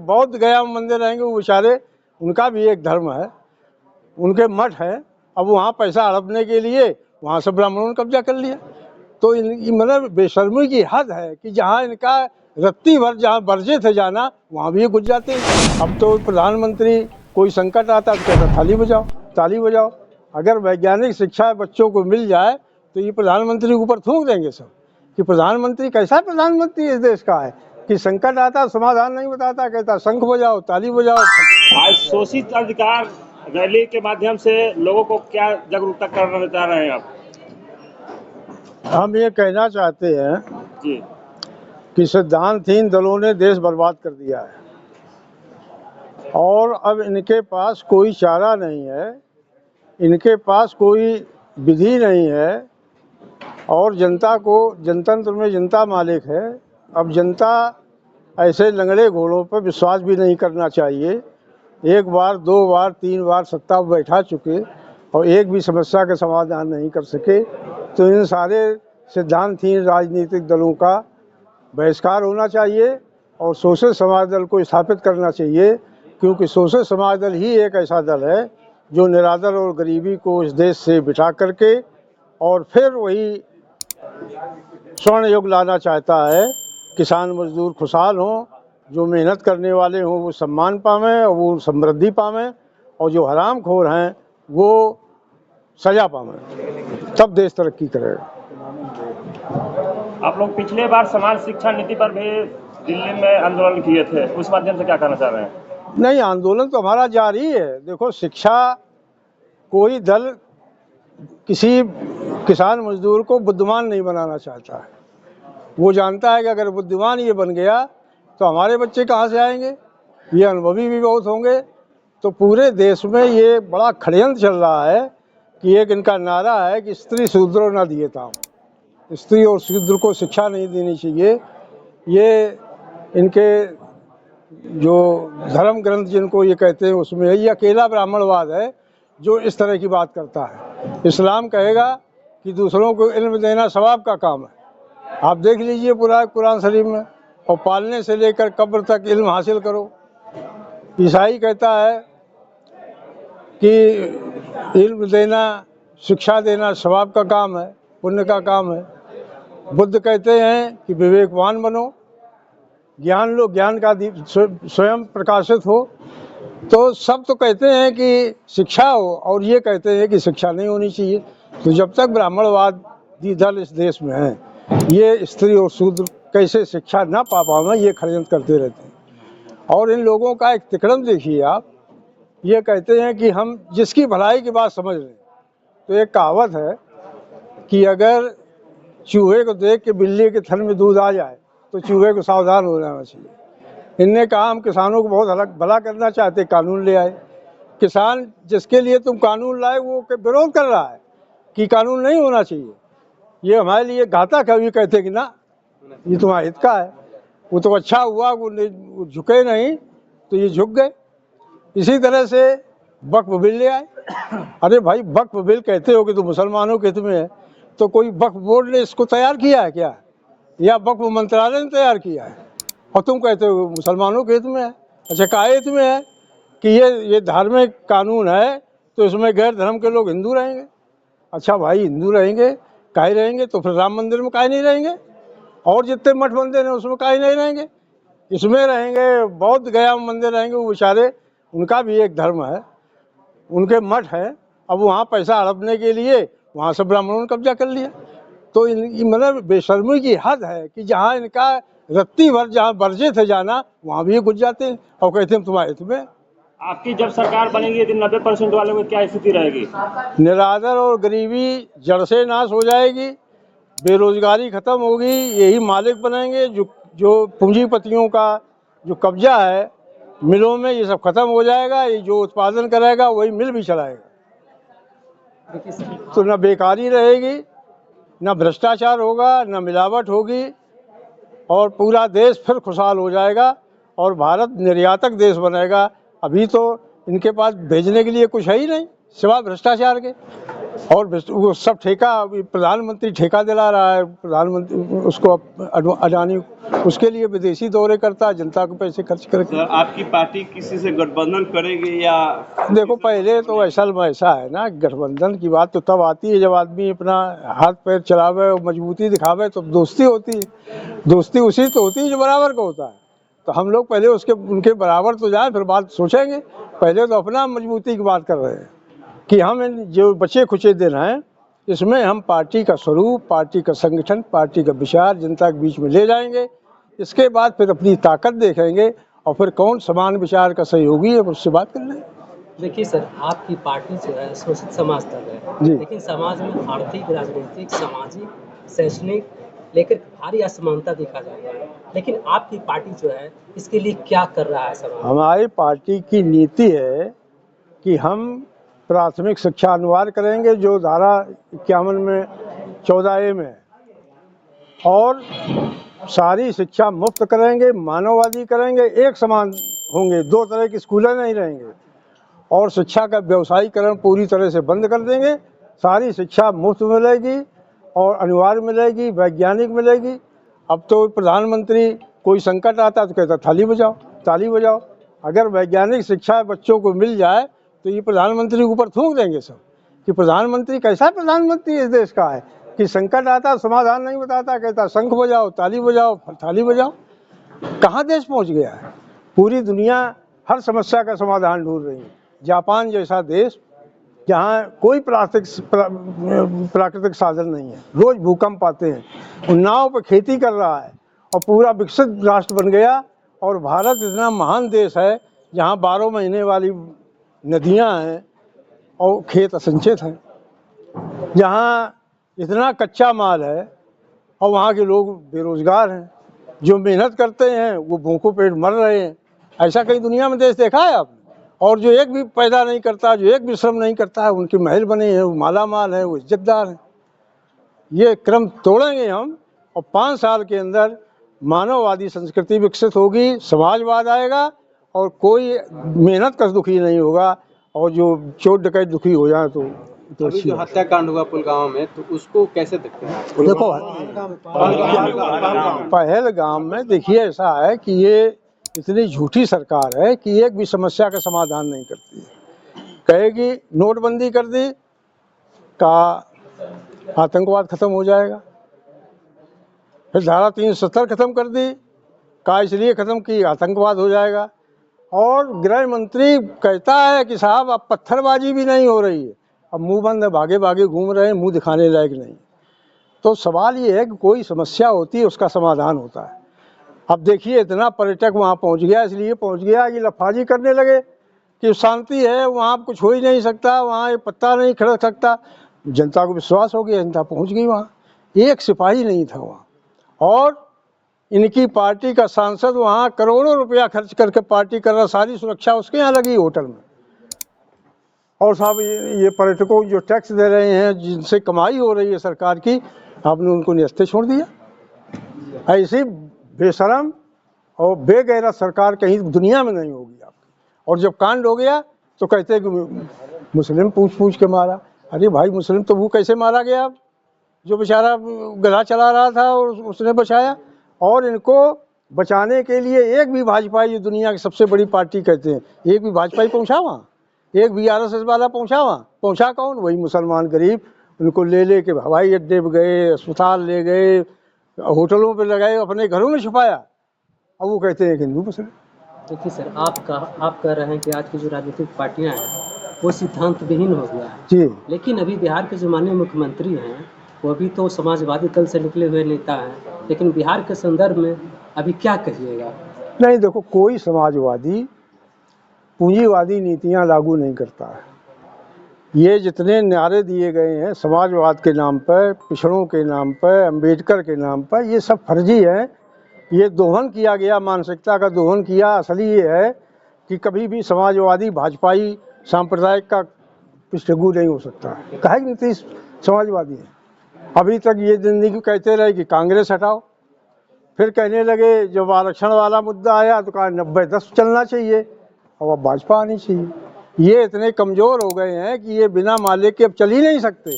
बौद्ध गया मंदिर रहेंगे, वो बेचारे, उनका भी एक धर्म है, उनके मठ है। अब वहाँ पैसा हड़पने के लिए वहाँ से ब्राह्मणों ने कब्जा कर लिया। तो मतलब बेशर्मी की हद है कि जहाँ इनका रत्ती भर जहाँ वर्जे थे जाना, वहाँ भी ये घुस जाते हैं। अब तो प्रधानमंत्री कोई संकट आता तो कहता थाली बजाओ, ताली बजाओ। अगर वैज्ञानिक शिक्षा बच्चों को मिल जाए तो ये प्रधानमंत्री के ऊपर थूक देंगे सब कि प्रधानमंत्री कैसा प्रधानमंत्री इस देश का है कि संकट आता समाधान नहीं बताता, कहता शंख बजाओ, ताली बजाओ। आज शोषित अधिकार रैली के माध्यम से लोगों को क्या जागरूकता करना चाह रहे हैं आप? हम ये कहना चाहते हैं जी कि सिद्धांतहीन दलों ने देश बर्बाद कर दिया है और अब इनके पास कोई चारा नहीं है, इनके पास कोई विधि नहीं है और जनता को, जनतंत्र में जनता मालिक है। अब जनता ऐसे लंगड़े घोड़ों पर विश्वास भी नहीं करना चाहिए। एक बार, दो बार, तीन बार सत्ता पर बैठा चुके और एक भी समस्या का समाधान नहीं कर सके, तो इन सारे सिद्धांतहीन राजनीतिक दलों का बहिष्कार होना चाहिए और शोषित समाज दल को स्थापित करना चाहिए, क्योंकि शोषित समाज दल ही एक ऐसा दल है जो निरादर और गरीबी को इस देश से बिठा करके और फिर वही स्वर्ण युग लाना चाहता है। किसान मजदूर खुशहाल हों, जो मेहनत करने वाले हों वो सम्मान पावें और वो समृद्धि पावें, और जो हरामखोर हैं वो सजा पावें, तब देश तरक्की करेगा। आप लोग पिछले बार समान शिक्षा नीति पर भी दिल्ली में आंदोलन किए थे, उस माध्यम से क्या कहना चाह रहे हैं? नहीं, आंदोलन तो हमारा जारी है। देखो, शिक्षा, कोई दल किसी किसान मजदूर को बुद्धिमान नहीं बनाना चाहता है। वो जानता है कि अगर बुद्धिमान ये बन गया तो हमारे बच्चे कहाँ से आएंगे, ये अनुभवी भी बहुत होंगे। तो पूरे देश में ये बड़ा षड्यंत्र चल रहा है कि एक इनका नारा है कि स्त्री शूद्रो न दिए ताम, स्त्री और शूद्र को शिक्षा नहीं देनी चाहिए। ये इनके जो धर्म ग्रंथ जिनको ये कहते हैं उसमें ये अकेला ब्राह्मणवाद है जो इस तरह की बात करता है। इस्लाम कहेगा कि दूसरों को इल्म देना सवाब का काम है। आप देख लीजिए पूरा कुरान शरीफ में, और पालने से लेकर कब्र तक इल्म हासिल करो। ईसाई कहता है कि इल्म देना, शिक्षा देना सवाब का काम है, पुण्य का काम है। बुद्ध कहते हैं कि विवेकवान बनो, ज्ञान लो, ज्ञान का दीप स्वयं प्रकाशित हो। तो सब तो कहते हैं कि शिक्षा हो और ये कहते हैं कि शिक्षा नहीं होनी चाहिए। तो जब तक ब्राह्मणवादी दल इस देश में है, ये स्त्री और शूद्र कैसे शिक्षा ना पा पावे ये षड्यंत्र करते रहते हैं। और इन लोगों का एक तिकड़म देखिए आप, ये कहते हैं कि हम जिसकी भलाई की बात समझ रहे हैं। तो एक कहावत है कि अगर चूहे को देख के बिल्ली के थन में दूध आ जाए तो चूहे को सावधान हो जाना चाहिए। इनने कहा हम किसानों को बहुत अलग भला करना चाहते, कानून ले आए। किसान जिसके लिए तुम कानून लाए वो विरोध कर रहा है कि कानून नहीं होना चाहिए, ये हमारे लिए घातक है। ये कहते कि ना ये तुम्हारे हित का है। वो तो अच्छा हुआ वो झुके नहीं तो ये झुक गए। इसी तरह से वक्फ बिल ले आए। अरे भाई, वक्फ बिल कहते हो कि तो मुसलमानों के हित में है, तो कोई वक्फ बोर्ड ने इसको तैयार किया है क्या, या वक्फ मंत्रालय ने तैयार किया है? और तुम कहते हो मुसलमानों के हित में है। अच्छा, काहे हित में है कि ये धार्मिक कानून है तो इसमें गैर धर्म के लोग हिंदू रहेंगे। अच्छा भाई, हिंदू रहेंगे, काहे रहेंगे? तो फिर राम मंदिर में काहे नहीं रहेंगे? और जितने मठ मंदिर हैं उसमें काहे नहीं रहेंगे? इसमें रहेंगे। बौद्ध गया मंदिर रहेंगे, वो बेचारे, उनका भी एक धर्म है, उनके मठ है। अब वहाँ पैसा हड़पने के लिए वहाँ से ब्राह्मणों ने कब्जा कर लिया। तो मतलब बेशर्मी की हद है कि जहाँ इनका रत्ती भर जहाँ वर्जे थे जाना, वहाँ भी ये घुस जाते हैं और कहते हैं तुम्हारे हित में। आपकी जब सरकार बनेगी यदि 90% वालों की क्या स्थिति रहेगी? निरादर और गरीबी जड़ से नाश हो जाएगी, बेरोजगारी खत्म होगी, यही मालिक बनेंगे। जो पूंजीपतियों का जो कब्जा है मिलों में, ये सब खत्म हो जाएगा। ये जो उत्पादन करेगा वही मिल भी चलाएगा। तो न बेकारी रहेगी, न भ्रष्टाचार होगा, न मिलावट होगी, और पूरा देश फिर खुशहाल हो जाएगा और भारत निर्यातक देश बनेगा। अभी तो इनके पास भेजने के लिए कुछ है ही नहीं सिवा भ्रष्टाचार के। और वो सब ठेका अभी प्रधानमंत्री ठेका दिला रहा है, प्रधानमंत्री उसको अडानी, उसके लिए विदेशी दौरे करता है जनता को पैसे खर्च करके। सर, आपकी पार्टी किसी से गठबंधन करेगी या? देखो पहले तो असल में ऐसा है ना, गठबंधन की बात तो तब आती है जब आदमी अपना हाथ पैर चलावे और मजबूती दिखावे, तो दोस्ती होती है। दोस्ती उसी तो होती है जो बराबर का होता है। तो हम लोग पहले उसके उनके बराबर तो जाए, फिर बात सोचेंगे। पहले तो अपना मजबूती की बात कर रहे हैं कि हम जो बचे खुचे दिन हैं, इसमें हम पार्टी का स्वरूप, पार्टी का संगठन, पार्टी का विचार जनता के बीच में ले जाएंगे। इसके बाद फिर अपनी ताकत देखेंगे और फिर कौन समान विचार का सहयोगी है उससे बात कर लेंगे। देखिए सर, आपकी पार्टी जो है शोषित समाज तक है, जी। लेकिन समाज में आर्थिक, राजनीतिक, सामाजिक, शैक्षणिक लेकर भारी असमानता देखा जाता है। लेकिन आपकी पार्टी जो है इसके लिए क्या कर रहा है समाज? हमारी पार्टी की नीति है कि हम प्राथमिक शिक्षा अनिवार्य करेंगे, जो धारा 51 में 14A में है, और सारी शिक्षा मुफ्त करेंगे, मानववादी करेंगे, एक समान होंगे, दो तरह की स्कूलें नहीं रहेंगे, और शिक्षा का व्यवसायीकरण पूरी तरह से बंद कर देंगे। सारी शिक्षा मुफ्त मिलेगी और अनिवार्य मिलेगी, वैज्ञानिक मिलेगी। अब तो प्रधानमंत्री कोई संकट आता तो कहता थाली बजाओ, ताली बजाओ। अगर वैज्ञानिक शिक्षा बच्चों को मिल जाए तो ये प्रधानमंत्री के ऊपर थूक देंगे सब कि प्रधानमंत्री कैसा प्रधानमंत्री इस देश का है कि संकट आता समाधान नहीं बताता, कहता शंख बजाओ, ताली बजाओ, थाली बजाओ। कहाँ देश पहुँच गया है? पूरी दुनिया हर समस्या का समाधान ढूंढ रही है। जापान जैसा देश जहाँ कोई प्राकृतिक साधन नहीं है, रोज भूकंप आते हैं, नाव पर खेती कर रहा है और पूरा विकसित राष्ट्र बन गया। और भारत इतना महान देश है जहाँ 12 महीने वाली नदियाँ हैं और खेत असंचित हैं, जहाँ इतना कच्चा माल है और वहाँ के लोग बेरोजगार हैं। जो मेहनत करते हैं वो भूखों पेट मर रहे हैं। ऐसा कहीं दुनिया में देश देखा है आपने? और जो एक भी पैदा नहीं करता, जो एक भी श्रम नहीं करता है, उनके महल बने हैं, वो माला माल है, वो इज्जतदार हैं। ये क्रम तोड़ेंगे हम और 5 साल के अंदर मानववादी संस्कृति विकसित होगी, समाजवाद आएगा और कोई मेहनत का दुखी नहीं होगा। और जो चोर डकैत दुखी हो जाए तो अभी जो हत्याकांड हुआ पुलगांव में, तो उसको कैसे देखते हैं? देखो पहलगाम में देखिए ऐसा है कि ये इतनी झूठी सरकार है कि एक भी समस्या का समाधान नहीं करती है। कहेगी नोटबंदी कर दी का आतंकवाद खत्म हो जाएगा, फिर धारा 370 खत्म कर दी का इसलिए खत्म की आतंकवाद हो जाएगा। और गृह मंत्री कहता है कि साहब अब पत्थरबाजी भी नहीं हो रही है, अब मुंह बंद है, भागे भागे घूम रहे हैं, मुंह दिखाने लायक नहीं। तो सवाल ये है कि कोई समस्या होती है उसका समाधान होता है। अब देखिए इतना पर्यटक वहाँ पहुँच गया, इसलिए पहुँच गया कि लफाजी करने लगे कि शांति है, वहाँ कुछ हो ही नहीं सकता, वहाँ एक पत्ता नहीं खिड़ सकता। जनता को विश्वास हो गया, जनता पहुँच गई वहाँ। एक सिपाही नहीं था वहाँ, और इनकी पार्टी का सांसद वहाँ करोड़ों रुपया खर्च करके पार्टी कर रहा, सारी सुरक्षा उसके यहाँ लगी होटल में। और साहब ये पर्यटकों को जो टैक्स दे रहे हैं, जिनसे कमाई हो रही है सरकार की, आपने उनको निस्ते छोड़ दिया। ऐसी बेशरम और बेगैरत सरकार कहीं दुनिया में नहीं होगी आपकी। और जब कांड हो गया तो कहते हैं कि मुस्लिम पूछ के मारा। अरे भाई, मुस्लिम तो वो कैसे मारा गया, जो बेचारा गधा चला रहा था और उसने बचाया। और इनको बचाने के लिए एक भी भाजपाई, जो दुनिया की सबसे बड़ी पार्टी कहते हैं, एक भी भाजपाई पहुँचा वहाँ, एक भी RSS वाला पहुँचा वहाँ? पहुँचा कौन? वही मुसलमान गरीब। उनको ले के हवाई अड्डे पर गए, अस्पताल ले गए, होटलों पे लगाए, अपने घरों में छुपाया। अब वो कहते हैं कि हिंदू मुस्लिम। देखिए सर, आप कह रहे हैं कि आज की जो राजनीतिक पार्टियां हैं वो सिद्धांत विहीन हो गया है जी। लेकिन अभी बिहार के जो माननीय मुख्यमंत्री हैं वो भी तो समाजवादी दल से निकले हुए नेता हैं, लेकिन बिहार के संदर्भ में अभी क्या कहिएगा? नहीं, देखो कोई समाजवादी पूंजीवादी नीतियां लागू नहीं करता है। ये जितने नारे दिए गए हैं समाजवाद के नाम पर, पिछड़ों के नाम पर, अम्बेडकर के नाम पर, ये सब फर्जी है। ये दोहन किया गया, मानसिकता का दोहन किया। असली ये है कि कभी भी समाजवादी भाजपाई सांप्रदायिक का पृष्ठभूमि नहीं हो सकता है। कहे कि नीतीश समाजवादी है। अभी तक ये जिंदगी कहते रहे कि कांग्रेस हटाओ, फिर कहने लगे जब आरक्षण वाला मुद्दा आया तो कहा 90-10 चलना चाहिए, और अब भाजपा आनी चाहिए। ये इतने कमज़ोर हो गए हैं कि ये बिना मालिक के अब चल ही नहीं सकते।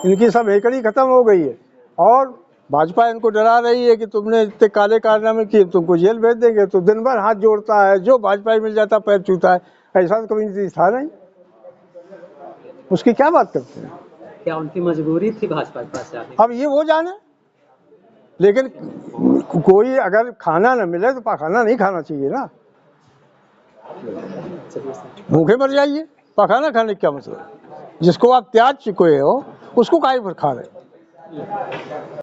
इनकी सब हेकड़ी ख़त्म हो गई है और भाजपा इनको डरा रही है कि तुमने इतने काले कारनामे किए, तुमको जेल भेज देंगे। तो दिन भर हाथ जोड़ता है, जो भाजपा ही मिल जाता पैर छूता है। ऐसा तो कभी नीतीश था नहीं, उसकी क्या बात करते हैं। क्या उनकी मजबूरी थी भाजपा के पास जाने? अब ये वो जाने, लेकिन कोई अगर खाना न मिले तो पखाना नहीं खाना चाहिए ना। भूखे मर जाइए, पखाना खाने का क्या मतलब। जिसको आप त्याग चुके हो उसको काहे पर खा रहे।